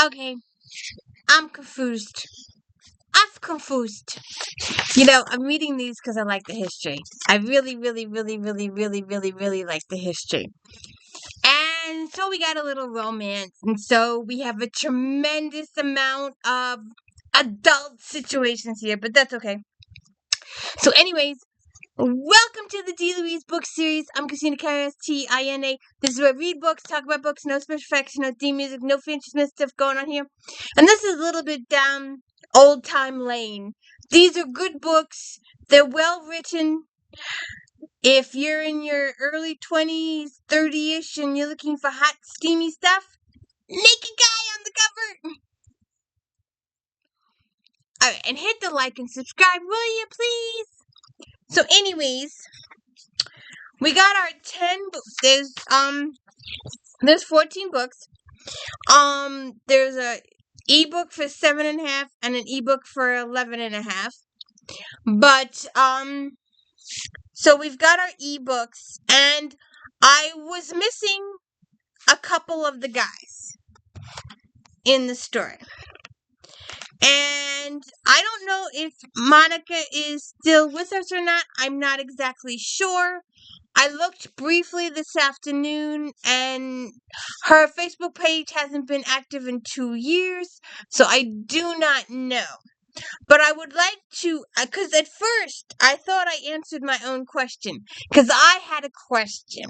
Okay, I'm confused. I'm confused. You know, I'm reading these because I like the history. I really, really, really, really, really, really, really like the history. And so we got a little romance. And so we have a tremendous amount of adult situations here, but that's okay. So, anyways, welcome to the D. Louise book series. I'm Christina Carras, This is where I read books, talk about books, no special effects, no theme music, no fancy stuff going on here. And this is a little bit down old time lane. These are good books. They're well written. If you're in your early 20s, 30-ish, and you're looking for hot, steamy stuff, naked guy on the cover. Alright, and hit the like and subscribe, will you, please? So, anyways, we got our 10 books. There's 14 books. There's a ebook for 7.5 and an ebook for 11.5. But, so we've got our ebooks, and I was missing a couple of the guys in the story. And I don't know if Monica is still with us or not. I'm not exactly sure. I looked briefly this afternoon, and her Facebook page hasn't been active in 2 years, so I do not know. But I would like to, because at first I thought I answered my own question, because I had a question.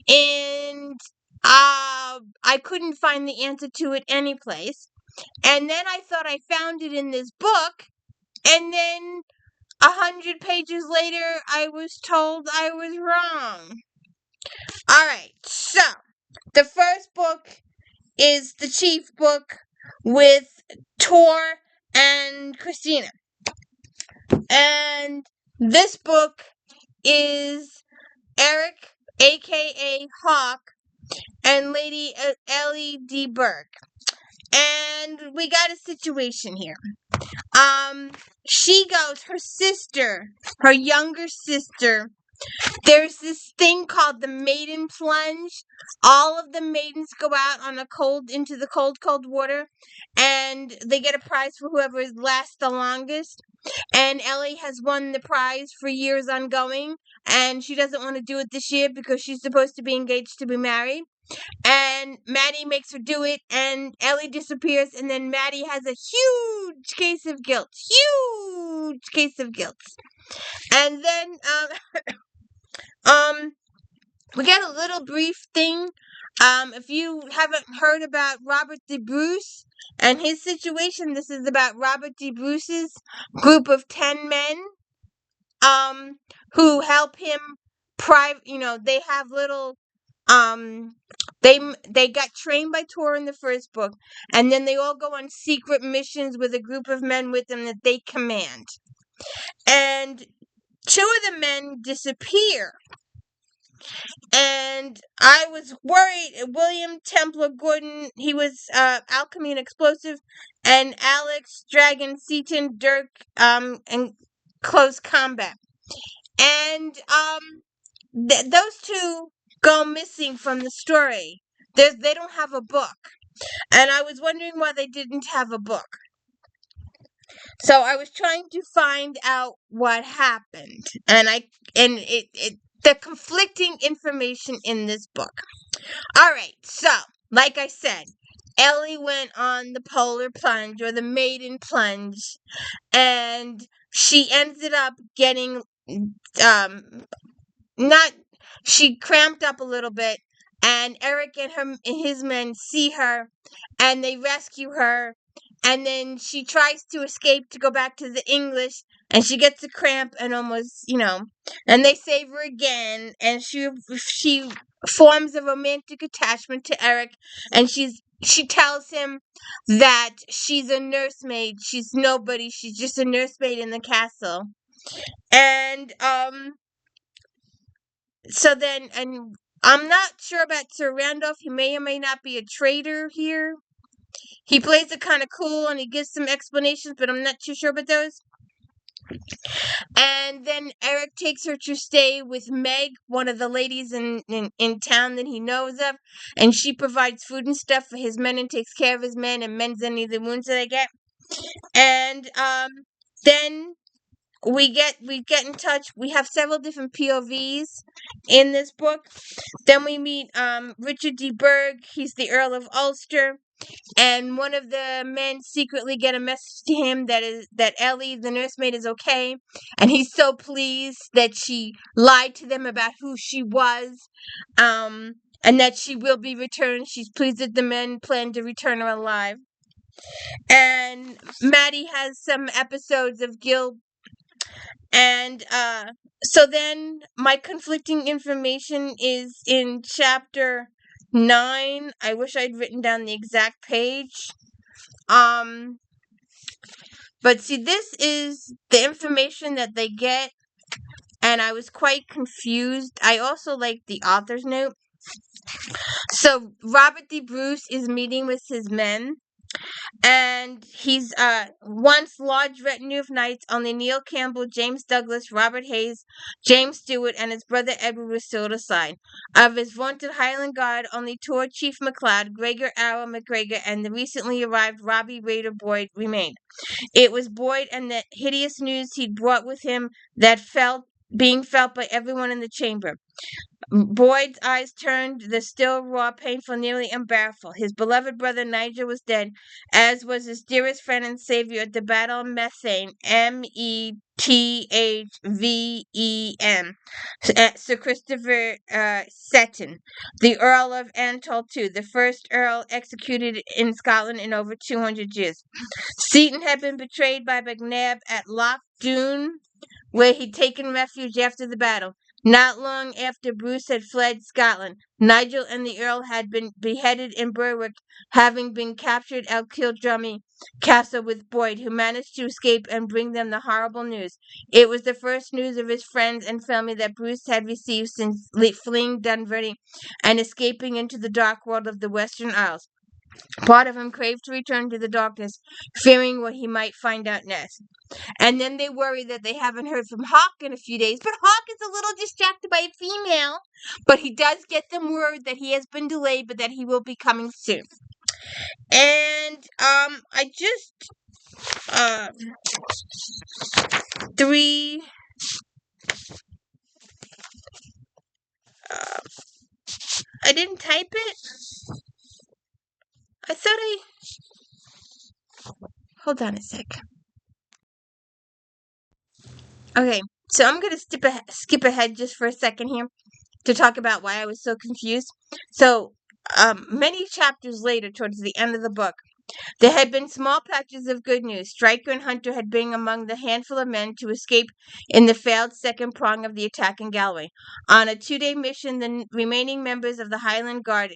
And I couldn't find the answer to it anyplace. And then I thought I found it in this book, and then 100 pages later, I was told I was wrong. Alright, so the first book is the Chief book with Tor and Christina. And this book is Eric, aka Hawk, and Lady Ellie D. Burke. And we got a situation here. She goes, her younger sister, there's this thing called the maiden plunge. All of the maidens go out into the cold water, and they get a prize for whoever lasts the longest. And Ellie has won the prize for years ongoing, and she doesn't want to do it this year because she's supposed to be engaged to be married. And Maddie makes her do it, and Ellie disappears, and then Maddie has a huge case of guilt. Huge case of guilt. And then, we got a little brief thing. If you haven't heard about Robert D. Bruce and his situation, this is about Robert D. Bruce's group of 10 men, who help him they have little, they got trained by Tor in the first book, and then they all go on secret missions with a group of men with them that they command. And 2 of the men disappear. And I was worried. William Templar Gordon, he was Alchemy and Explosive, and Alex Dragon Seaton Dirk, and Close Combat. And those 2 go missing from the story. They don't have a book. And I was wondering why they didn't have a book. So I was trying to find out what happened. And the conflicting information in this book. Alright, so, like I said, Ellie went on the polar plunge, or the maiden plunge, and she ended up getting, she cramped up a little bit, and Eric and his men see her, and they rescue her, and then she tries to escape to go back to the English, and she gets a cramp and almost, and they save her again, and she forms a romantic attachment to Eric, and she tells him that she's a nursemaid. She's nobody. She's just a nursemaid in the castle. And, so then, and I'm not sure about Sir Randolph. He may or may not be a traitor here. He plays it kind of cool, and he gives some explanations, but I'm not too sure about those. And then Eric takes her to stay with Meg, one of the ladies in town that he knows of, and she provides food and stuff for his men and takes care of his men and mends any of the wounds that they get. And then we get in touch. We have several different POVs in this book. Then we meet Richard D. Berg. He's the Earl of Ulster. And one of the men secretly get a message to him that Ellie, the nursemaid, is okay, and he's so pleased that she lied to them about who she was, and that she will be returned. She's pleased that the men plan to return her alive. And Maddie has some episodes of guilt, and so then my conflicting information is in chapter 9. I wish I'd written down the exact page. But see, this is the information that they get, and I was quite confused. I also like the author's note. So Robert D. Bruce is meeting with his men, and he's once large retinue of knights. Only Neil Campbell, James Douglas, Robert Hayes, James Stewart, and his brother Edward were still aside. Of his vaunted Highland Guard, only TOR Chief MacLeod, Gregor Arrow McGregor, and the recently arrived Robbie Raider Boyd remained. It was Boyd and the hideous news he'd brought with him that being felt by everyone in the chamber. Boyd's eyes turned the still raw, painful, nearly unbearable. His beloved brother Nigel was dead, as was his dearest friend and savior at the Battle of Methven, Methven, Sir Christopher Seton, the Earl of Antol too, the first Earl executed in Scotland in over 200 years. Seton had been betrayed by McNabb at Loch Doon, where he'd taken refuge after the battle. Not long after Bruce had fled Scotland, Nigel and the Earl had been beheaded in Berwick, having been captured at Kildrummy Castle with Boyd, who managed to escape and bring them the horrible news. It was the first news of his friends and family that Bruce had received since fleeing Dunverty and escaping into the dark world of the Western Isles. Part of him craved to return to the darkness, fearing what he might find out next. And then they worry that they haven't heard from Hawk in a few days. But Hawk is a little distracted by a female. But he does get them word that he has been delayed, but that he will be coming soon. And I just I didn't type it. I thought hold on a sec. Okay, so I'm going to skip ahead just for a second here to talk about why I was so confused. So, many chapters later, towards the end of the book, there had been small patches of good news. Stryker and Hunter had been among the handful of men to escape in the failed second prong of the attack in Galway. On a 2-day mission, the remaining members of the Highland Guard,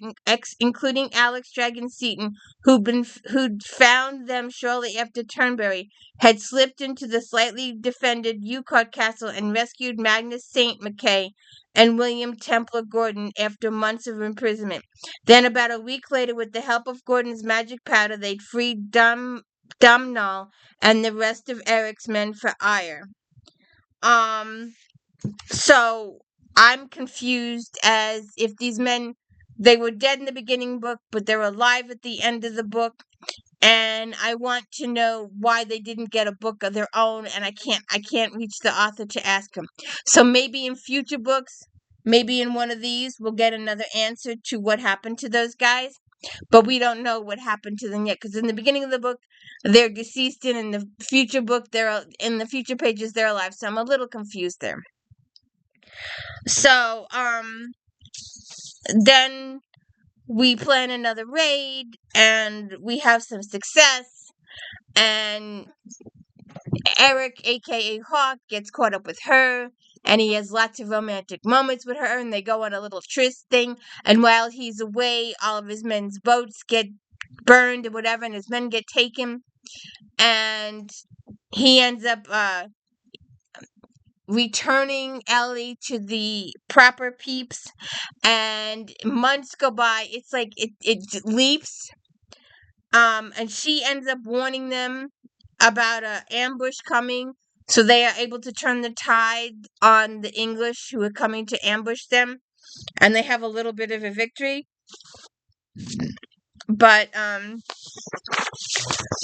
including Alex Dragon Seton, who'd found them shortly after Turnberry, had slipped into the slightly defended Ucott Castle and rescued Magnus St. Mackay and William Templar Gordon after months of imprisonment. Then, about a week later, with the help of Gordon's magic powder, they'd freed Dumnall and the rest of Eric's men for ire. So I'm confused as if these men, they were dead in the beginning book, but they're alive at the end of the book. And I want to know why they didn't get a book of their own, and I can't reach the author to ask him. So maybe in future books, maybe in one of these, we'll get another answer to what happened to those guys. But we don't know what happened to them yet, because in the beginning of the book, they're deceased, and in the future book, in the future pages, they're alive. So I'm a little confused there. So then we plan another raid, and we have some success, and Eric, aka Hawk, gets caught up with her, and he has lots of romantic moments with her, and they go on a little tryst thing, and while he's away, all of his men's boats get burned or whatever, and his men get taken, and he ends up returning Ellie to the proper peeps, and months go by. It's like it leaps, and she ends up warning them about an ambush coming So they are able to turn the tide on the English who are coming to ambush them, and they have a little bit of a victory. But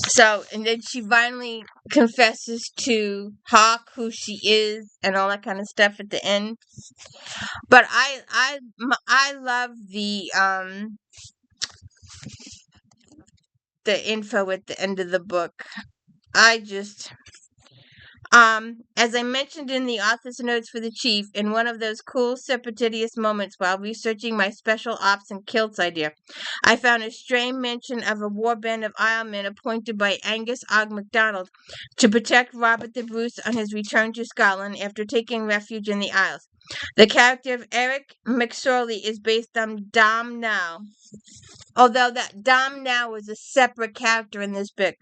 so, and then she finally confesses to Hawk who she is and all that kind of stuff at the end. But I love the info at the end of the book. I just as I mentioned in the author's notes for the chief, in one of those cool, serpentitious moments while researching my special ops and kilts idea, I found a stray mention of a warband of Islemen appointed by Angus Og MacDonald to protect Robert the Bruce on his return to Scotland after taking refuge in the Isles. The character of Eric McSorley is based on Dom Now, although that Dom Now was a separate character in this book.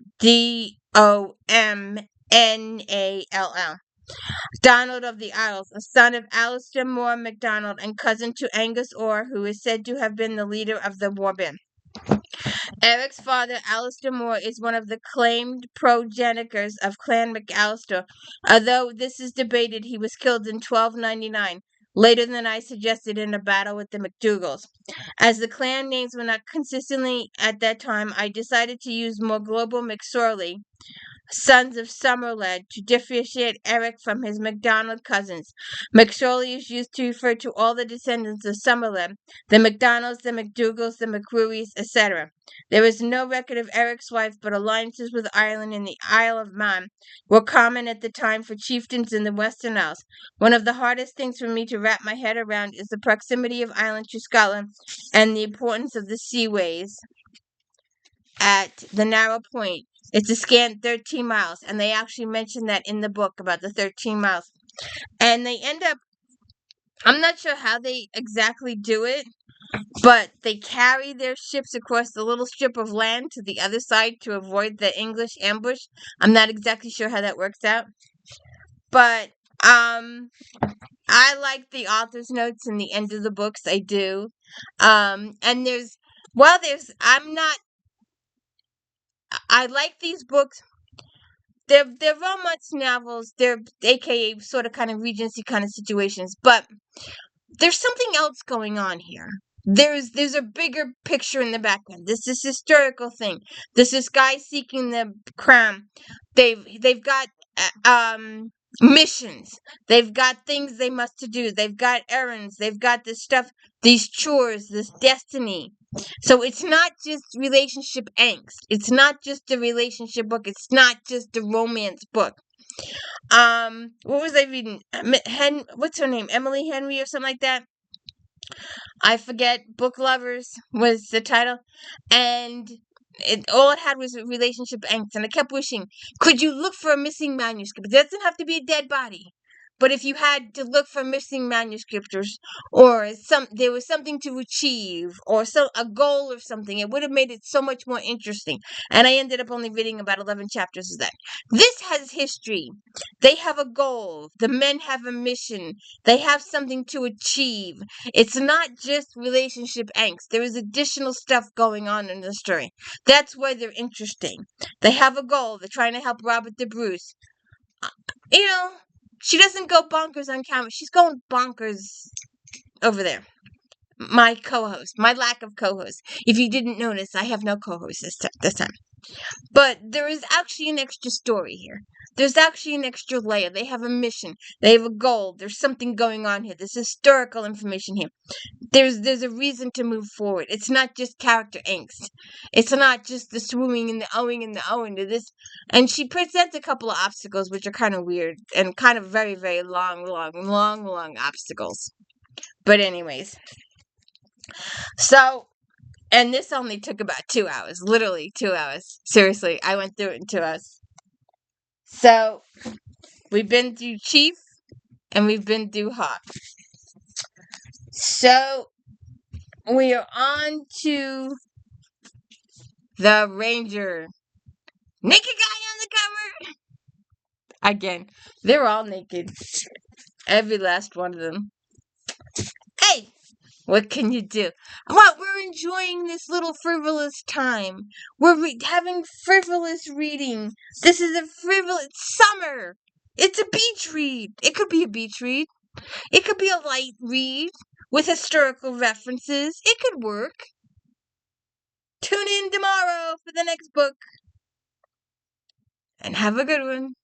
DOMNALL. Donald of the Isles, a son of Alistair Moore MacDonald and cousin to Angus Orr, who is said to have been the leader of the warband. Eric's father, Alistair Moore, is one of the claimed progenitors of Clan MacAllister, although this is debated. He was killed in 1299, later than I suggested, in a battle with the MacDougals. As the clan names were not consistently at that time, I decided to use more global McSorley, sons of Somerled, to differentiate Eric from his MacDonald cousins. McSorley is used to refer to all the descendants of Somerled, the MacDonalds, the MacDougals, the McCrearys, etc. There is no record of Eric's wife, but alliances with Ireland and the Isle of Man were common at the time for chieftains in the Western Isles. One of the hardest things for me to wrap my head around is the proximity of Ireland to Scotland and the importance of the seaways at the narrow point. It's a scant 13 miles, and they actually mention that in the book about the 13 miles. And they end up, I'm not sure how they exactly do it, but they carry their ships across the little strip of land to the other side to avoid the English ambush. I'm not exactly sure how that works out. But I like the author's notes in the end of the books. I do. And I like these books. They're romance novels. They're AKA sort of kind of Regency kind of situations, but there's something else going on here. There's a bigger picture in the background. This is historical thing. This is guys seeking the crown. They've got missions. They've got things they must to do. They've got errands. They've got this stuff, these chores, this destiny. So it's not just relationship angst. It's not just a relationship book. It's not just a romance book. What was I reading? What's her name? Emily Henry or something like that? I forget. Book Lovers was the title. And all it had was a relationship angst. And I kept wishing, could you look for a missing manuscript? It doesn't have to be a dead body. But if you had to look for missing manuscripts or there was something to achieve or a goal or something, it would have made it so much more interesting. And I ended up only reading about 11 chapters of that. This has history. They have a goal. The men have a mission. They have something to achieve. It's not just relationship angst. There is additional stuff going on in the story. That's why they're interesting. They have a goal. They're trying to help Robert the Bruce. She doesn't go bonkers on camera. She's going bonkers over there. My co-host. My lack of co-host. If you didn't notice, I have no co-host this time. But there is actually an extra story here. There's actually an extra layer. They have a mission. They have a goal. There's something going on here. There's historical information here. There's a reason to move forward. It's not just character angst. It's not just the swooming and the owing and the owing to this. And she presents a couple of obstacles which are kind of weird and kind of very, very long obstacles. But anyways. So, and this only took about 2 hours. Literally 2 hours. Seriously, I went through it in 2 hours. So, we've been through Chief and we've been through Hawk. So, we are on to the Ranger. Naked guy on the cover! Again, they're all naked. Every last one of them. Hey! What can you do? Well, we're enjoying this little frivolous time. We're having frivolous reading. This is a frivolous summer. It's a beach read. It could be a beach read. It could be a light read with historical references. It could work. Tune in tomorrow for the next book. And have a good one.